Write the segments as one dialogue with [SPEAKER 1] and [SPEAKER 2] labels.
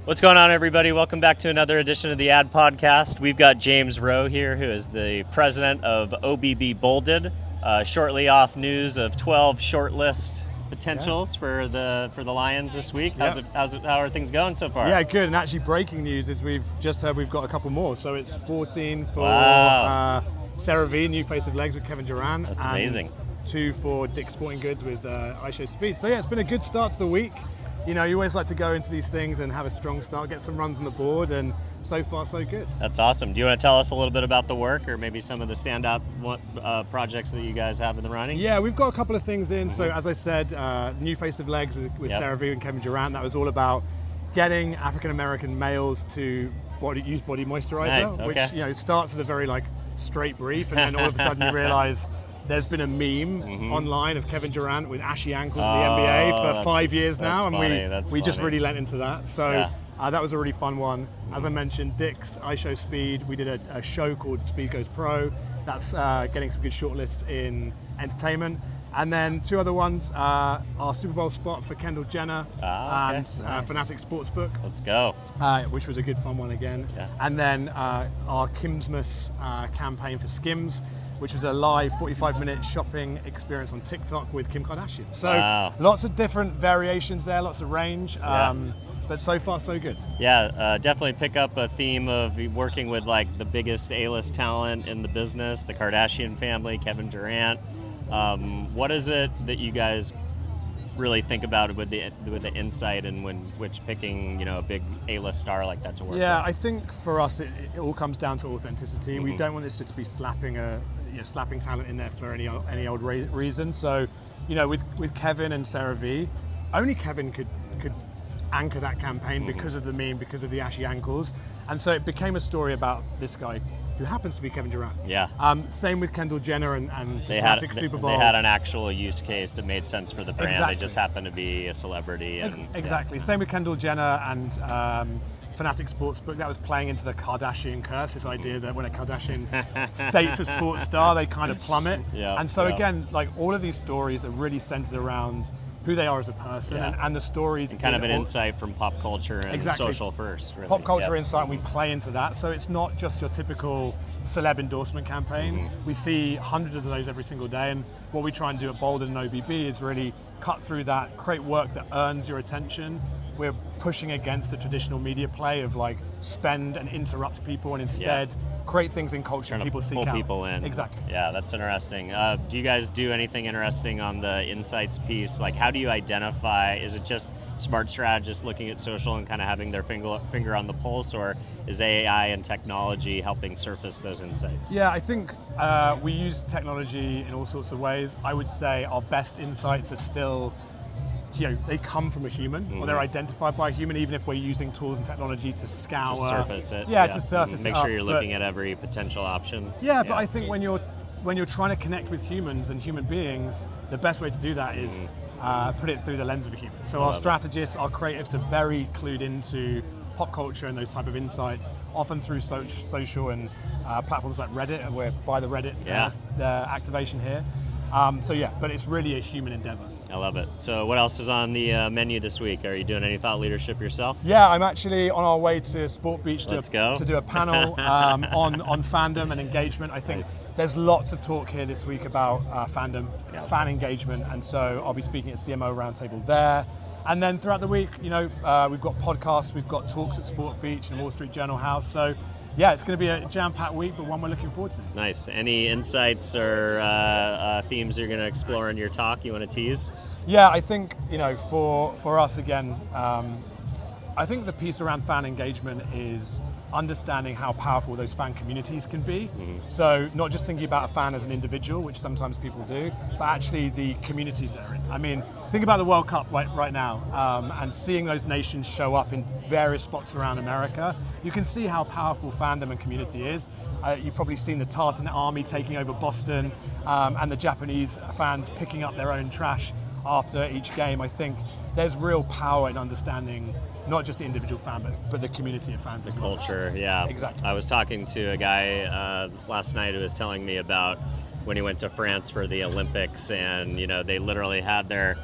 [SPEAKER 1] What's going on, everybody? Welcome back to another edition of the Ad Podcast. We've got James Rowe here, who is the president of OBB BOLDED. Shortly off news of 12 shortlist potentials for the Lions this week. How are things going so far?
[SPEAKER 2] Yeah, good. And actually, breaking news is we've just heard we've got a couple more. So it's 14 for Sarah V, New Face of Legs with Kevin Durant.
[SPEAKER 1] That's amazing.
[SPEAKER 2] 2 for Dick's Sporting Goods with I Show Speed. So yeah, it's been a good start to the week. You know, you always like to go into these things and have a strong start, get some runs on the board, and so far so good.
[SPEAKER 1] That's awesome. Do you want to tell us a little bit about the work, or maybe some of the stand-up projects that you guys have in the running?
[SPEAKER 2] Yeah, we've got a couple of things in. So as I said, New Face of Legs with Sarah V and Kevin Durant. That was all about getting African-American males to use body moisturizer, which starts as a very straight brief, and then all of a sudden you realize there's been a meme online of Kevin Durant with ashy ankles in the NBA for 5 years now, and we just really lent into that. So that was a really fun one. As I mentioned, Dick's I Show Speed, we did a show called Speed Goes Pro. That's getting some good shortlists in entertainment. And then 2 other ones, our Super Bowl spot for Kendall Jenner and Fanatic Sportsbook.
[SPEAKER 1] Let's go.
[SPEAKER 2] Which was a good fun one again. Yeah. And then our Kimsmas campaign for Skims, which was a live 45-minute shopping experience on TikTok with Kim Kardashian. So lots of different variations there, lots of range. But so far, so good.
[SPEAKER 1] Yeah, definitely pick up a theme of working with the biggest A-list talent in the business, the Kardashian family, Kevin Durant. What is it that you guys really think about with the insight and which picking a big A-list star like that to work with?
[SPEAKER 2] I think for us it all comes down to authenticity. We don't want this to be slapping talent in there for any old reason. So with Kevin and Sarah V, only Kevin could anchor that campaign because of the meme, because of the ashy ankles, and so it became a story about this guy who happens to be Kevin Durant.
[SPEAKER 1] Yeah.
[SPEAKER 2] Same with Kendall Jenner and
[SPEAKER 1] they
[SPEAKER 2] the
[SPEAKER 1] had
[SPEAKER 2] Super Bowl.
[SPEAKER 1] They had an actual use case that made sense for the brand.
[SPEAKER 2] Exactly.
[SPEAKER 1] They just happened to be a celebrity. And,
[SPEAKER 2] exactly. Same with Kendall Jenner and Fanatic Sportsbook. That was playing into the Kardashian curse, this idea that when a Kardashian dates a sports star, they kind of plummet. And so again, all of these stories are really centered around who they are as a person and the stories.
[SPEAKER 1] And kind of an insight from pop culture and social first. Really.
[SPEAKER 2] Pop culture insight, and we play into that. So it's not just your typical celeb endorsement campaign. We see hundreds of those every single day, and what we try and do at Bolded and OBB is really cut through that, create work that earns your attention. We're pushing against the traditional media play of spend and interrupt people, and instead create things in culture and people seek out.
[SPEAKER 1] Pull people in.
[SPEAKER 2] Exactly.
[SPEAKER 1] Yeah, that's interesting. Do you guys do anything interesting on the insights piece? How do you identify? Is it just smart strategists looking at social and kind of having their finger on the pulse, or is AI and technology helping surface those insights?
[SPEAKER 2] Yeah, I think we use technology in all sorts of ways. I would say our best insights are still, they come from a human, or they're identified by a human, even if we're using tools and technology to scour.
[SPEAKER 1] To surface it.
[SPEAKER 2] To surface it.
[SPEAKER 1] Make sure you're looking at every potential option.
[SPEAKER 2] But I think when you're trying to connect with humans and human beings, the best way to do that is put it through the lens of a human. So our strategists, our creatives are very clued into pop culture and those type of insights, often through social and platforms like Reddit, and we're by the Reddit activation here. But it's really a human endeavor.
[SPEAKER 1] I love it. So what else is on the menu this week? Are you doing any thought leadership yourself?
[SPEAKER 2] Yeah, I'm actually on our way to Sport Beach to do a panel on fandom and engagement. I think there's lots of talk here this week about fandom, fan engagement, and so I'll be speaking at CMO Roundtable there. And then throughout the week, we've got podcasts, we've got talks at Sport Beach and Wall Street Journal House. So yeah, it's going to be a jam-packed week, but one we're looking forward to.
[SPEAKER 1] Nice. Any insights or themes you're going to explore in your talk you want to tease?
[SPEAKER 2] Yeah, I think, for us, again, I think the piece around fan engagement is understanding how powerful those fan communities can be. So not just thinking about a fan as an individual, which sometimes people do, but actually the communities they're in. I mean, think about the World Cup right now, and seeing those nations show up in various spots around America. You can see how powerful fandom and community is. You've probably seen the Tartan Army taking over Boston, and the Japanese fans picking up their own trash after each game. I think there's real power in understanding not just the individual fan, but the community of fans as well.
[SPEAKER 1] Culture, yeah.
[SPEAKER 2] Exactly.
[SPEAKER 1] I was talking to a guy last night who was telling me about when he went to France for the Olympics, and they literally had their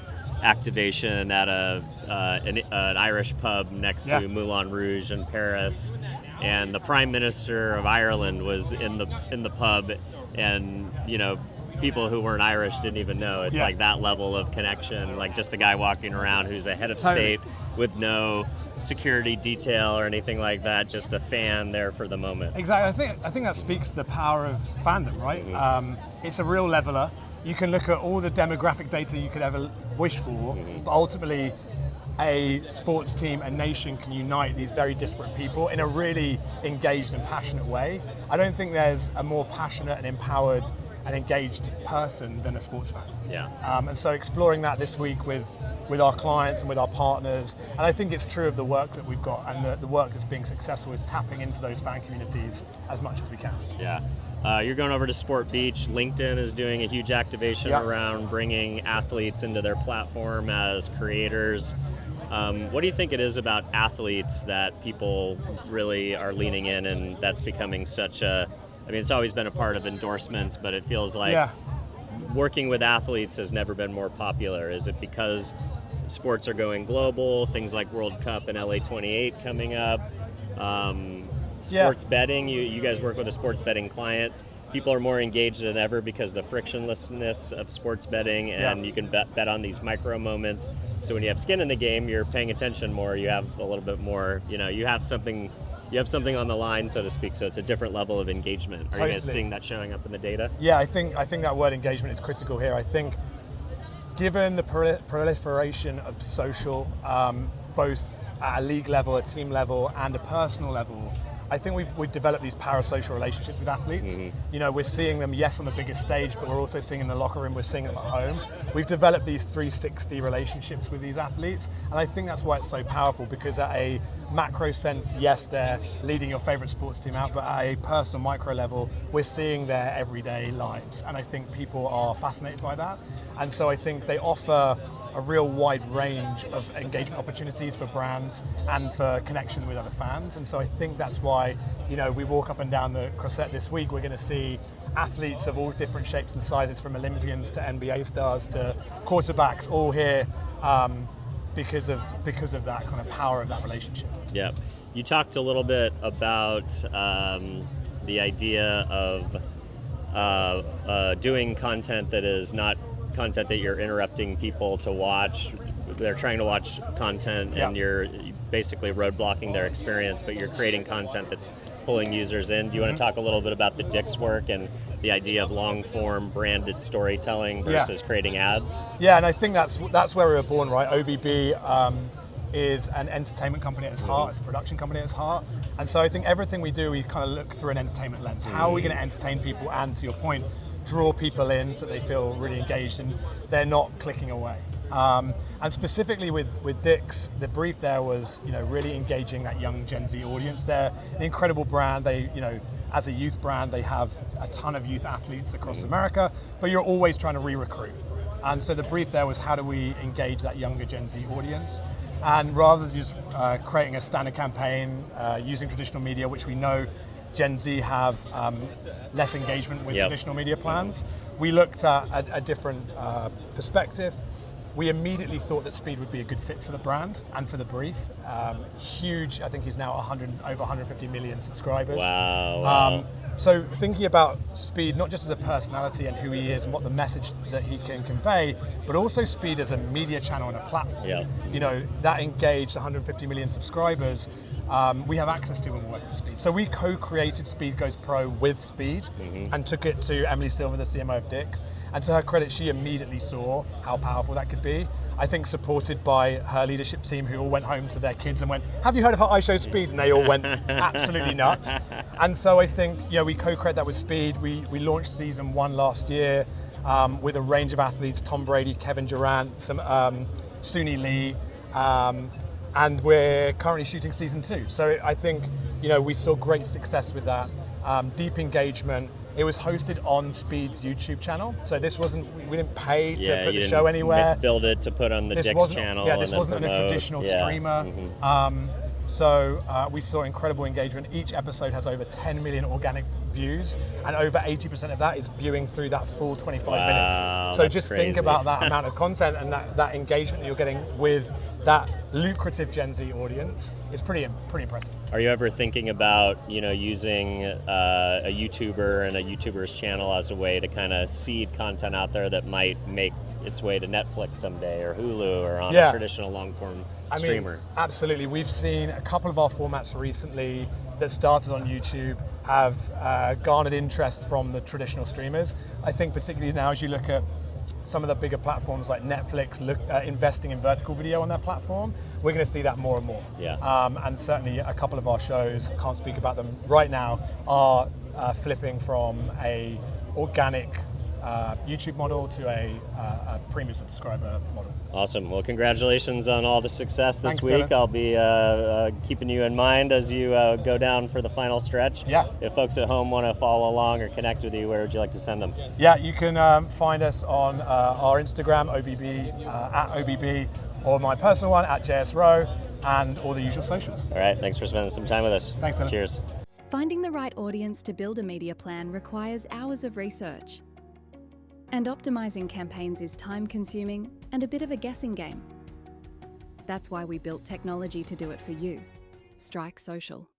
[SPEAKER 1] activation at an Irish pub next
[SPEAKER 2] Yeah.
[SPEAKER 1] to Moulin Rouge in Paris, and the Prime Minister of Ireland was in the pub, and people who weren't Irish didn't even know. It's
[SPEAKER 2] Yeah.
[SPEAKER 1] like that level of connection, like just a guy walking around who's a head of
[SPEAKER 2] Totally.
[SPEAKER 1] state with no security detail or anything like that, just a fan there for the moment.
[SPEAKER 2] Exactly. I think that speaks to the power of fandom, right? It's a real leveler. You can look at all the demographic data you could ever wish for, but ultimately a sports team, a nation can unite these very disparate people in a really engaged and passionate way. I don't think there's a more passionate and empowered and engaged person than a sports fan.
[SPEAKER 1] Yeah.
[SPEAKER 2] And so exploring that this week with our clients and with our partners, and I think it's true of the work that we've got, and the work that's being successful is tapping into those fan communities as much as we can.
[SPEAKER 1] Yeah. You're going over to Sport Beach. LinkedIn is doing a huge activation
[SPEAKER 2] Yeah.
[SPEAKER 1] around bringing athletes into their platform as creators. What do you think it is about athletes that people really are leaning in, and that's becoming such a, I mean, it's always been a part of endorsements, but it feels like working with athletes has never been more popular. Is it because sports are going global, things like World Cup and LA 28 coming up? Sports betting, you guys work with a sports betting client. People are more engaged than ever because of the frictionlessness of sports betting, and you can bet on these micro moments. So when you have skin in the game, you're paying attention more. You have a little bit more, you have something on the line, so to speak. So it's a different level of engagement. Are you guys seeing that showing up in the data?
[SPEAKER 2] Yeah, I think that word engagement is critical here. I think given the proliferation of social, both at a league level, a team level, and a personal level, I think we've developed these parasocial relationships with athletes. We're seeing them, yes, on the biggest stage, but we're also seeing in the locker room, we're seeing them at home. We've developed these 360 relationships with these athletes, and I think that's why it's so powerful, because at a macro sense, yes, they're leading your favorite sports team out, but at a personal micro level, we're seeing their everyday lives, and I think people are fascinated by that. And so I think they offer a real wide range of engagement opportunities for brands and for connection with other fans. And so I think that's why, we walk up and down the Croisette this week, we're going to see athletes of all different shapes and sizes, from Olympians to NBA stars to quarterbacks, all here because of that kind of power of that relationship.
[SPEAKER 1] Yeah. You talked a little bit about the idea of doing content that is not content that you're interrupting people to watch. They're trying to watch content and you're basically roadblocking their experience, but you're creating content that's pulling users in. Do you want to talk a little bit about the Dick's work and the idea of long form branded storytelling versus creating ads?
[SPEAKER 2] Yeah, and I think that's where we were born, right? OBB is an entertainment company at its heart, it's a production company at its heart. And so I think everything we do, we kind of look through an entertainment lens. How are we going to entertain people and, to your point, draw people in so they feel really engaged and they're not clicking away. And specifically with Dick's, the brief there was, really engaging that young Gen Z audience. They're an incredible brand. They, as a youth brand, they have a ton of youth athletes across America, but you're always trying to re-recruit. And so the brief there was, how do we engage that younger Gen Z audience? And rather than just creating a standard campaign using traditional media, which we know Gen Z have less engagement with traditional media plans, we looked at a different perspective. We immediately thought that Speed would be a good fit for the brand and for the brief. Huge, I think he's now over 150 million subscribers.
[SPEAKER 1] Wow.
[SPEAKER 2] So thinking about Speed, not just as a personality and who he is and what the message that he can convey, but also Speed as a media channel and a platform.
[SPEAKER 1] Yeah.
[SPEAKER 2] That engaged 150 million subscribers, we have access to when we work with Speed. So we co-created Speed Goes Pro with Speed and took it to Emily Silver, the CMO of Dick's. And to her credit, she immediately saw how powerful that could be. I think supported by her leadership team, who all went home to their kids and went, "Have you heard of I Show Speed?" And they all went absolutely nuts. And so I think, we co-create that with Speed. We launched season 1 last year with a range of athletes: Tom Brady, Kevin Durant, some Suni Lee, and we're currently shooting season 2. So I think, we saw great success with that, deep engagement. It was hosted on Speed's YouTube channel, so this wasn't, we didn't pay to put the show anywhere.
[SPEAKER 1] Build it to put on the Dick's channel.
[SPEAKER 2] Yeah, this wasn't a traditional streamer. So we saw incredible engagement. Each episode has over 10 million organic views, and over 80% of that is viewing through that full 25 minutes. So just
[SPEAKER 1] crazy.
[SPEAKER 2] think about that amount of content and that engagement that you're getting with that lucrative Gen Z audience is pretty impressive.
[SPEAKER 1] Are you ever thinking about, using a YouTuber and a YouTuber's channel as a way to kind of seed content out there that might make its way to Netflix someday, or Hulu, or on a traditional long-form streamer?
[SPEAKER 2] Absolutely. We've seen a couple of our formats recently that started on YouTube have garnered interest from the traditional streamers. I think particularly now as you look at some of the bigger platforms like Netflix investing in vertical video on their platform, we're going to see that more and more.
[SPEAKER 1] Yeah.
[SPEAKER 2] And certainly a couple of our shows, I can't speak about them right now, are flipping from a organic YouTube model to a premium subscriber model.
[SPEAKER 1] Awesome. Well, congratulations on all the success this
[SPEAKER 2] Thanks,
[SPEAKER 1] week.
[SPEAKER 2] Dylan.
[SPEAKER 1] I'll be keeping you in mind as you go down for the final stretch.
[SPEAKER 2] Yeah.
[SPEAKER 1] If folks at home want to follow along or connect with you, where would you like to send them?
[SPEAKER 2] Yeah, you can find us on our Instagram, OBB, at OBB, or my personal one, at JS Rowe, and all the usual socials.
[SPEAKER 1] All right. Thanks for spending some time with us.
[SPEAKER 2] Thanks, Dylan.
[SPEAKER 1] Cheers.
[SPEAKER 3] Finding the right audience to build a media plan requires hours of research. And optimizing campaigns is time-consuming and a bit of a guessing game. That's why we built technology to do it for you. Strike Social.